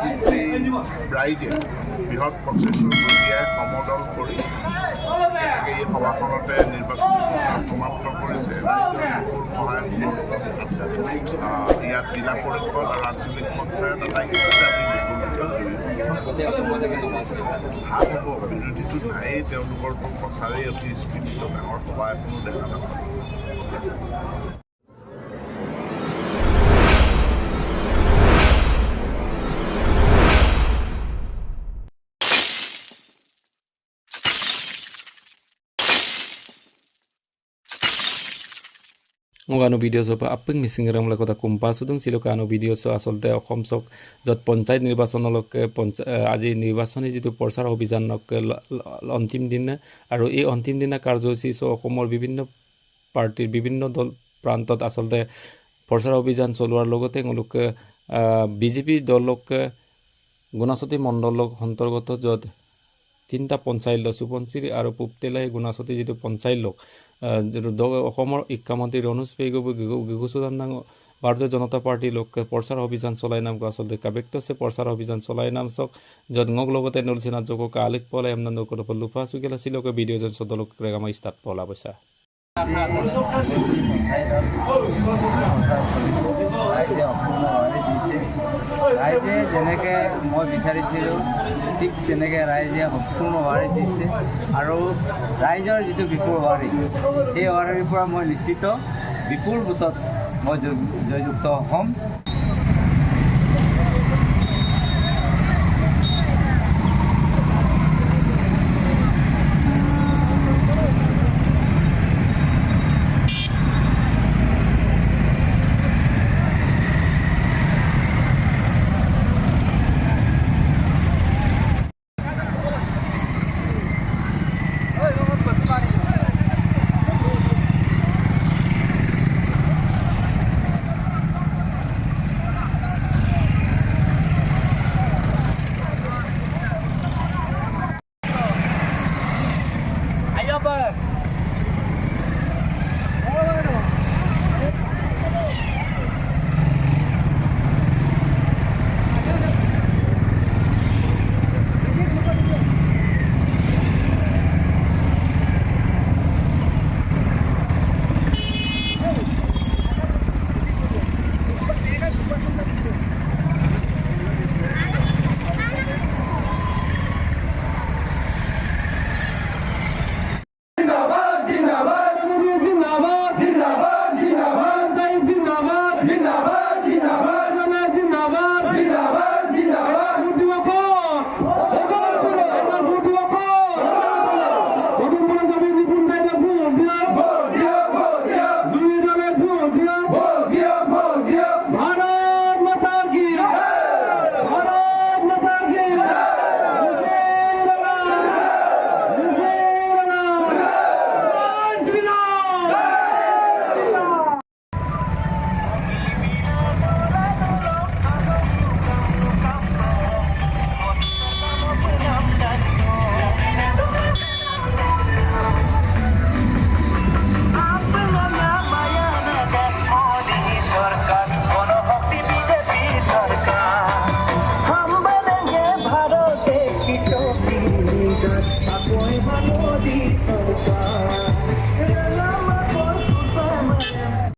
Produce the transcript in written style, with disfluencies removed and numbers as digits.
ৰাইজে বৃহৎ প্ৰচেছৰ জৰিয়াই সমদল কৰি এই সভাখনতে নিৰ্বাচনী প্ৰচাৰ সমাপ্ত কৰিছে। ৰাইজৰ সহায় আছে। ইয়াত জিলা পৰিষদ আৰু আঞ্চলিক পঞ্চায়ত আটাইকেইটাতে ভাল হ'ব, বিৰোধীটো নায়েই। তেওঁলোকৰতো প্ৰচাৰেই অতি স্পীডিত ডাঙৰ সভা এখনো দেখা নাপায়। Ngano video so apeng misingram la kota kumpa sudung silokano video so asolte Assam চক যত পঞ্চায়ত নিৰ্বাচনলৈকে আজি নিৰ্বাচনী যিটো প্ৰচাৰ অভিযানক অন্তিম দিন আৰু এই অন্তিম দিনা কাৰ্যসূচী so অসমৰ বিভিন্ন পাৰ্টিৰ বিভিন্ন দল প্ৰান্তত আচলতে প্ৰচাৰ অভিযান চলোৱাৰ লগতে তেওঁলোকে বিজেপি দলক গুণাসতী মণ্ডলক অন্তৰ্গত যত তিনটা পঞ্চায়ত সুপঞ্চিৰি আৰু পুপতেলাই গুণাসতী যিটো পঞ্চায়ত অসমৰ শিক্ষামন্ত্ৰী ৰনোজ পেগুৰ গিগুচুদান ভাৰতীয় জনতা পাৰ্টিৰ লোক প্ৰচাৰ অভিযান চলাই নাম আচলতে কাবেক্টছে প্ৰচাৰ অভিযান চলাই নাম চক যত ngok লগতে নলচিনা জকক আলিক পলা এমনান কত লুফা সুগেলা সিলক ভিডিও জন সদলক ৰেগামা ষ্টাৰ্ট পলা বৈছা ৰাইজে যেনেকৈ মই বিচাৰিছিলোঁ ঠিক তেনেকৈ ৰাইজে সম্পূৰ্ণ হোৱাৰি দিছে আৰু ৰাইজৰ যিটো বিপুল হোৱাৰি সেই হোৱাৰিৰ পৰা মই নিশ্চিত বিপুল ভোটত মই জয়যুক্ত হ'ম।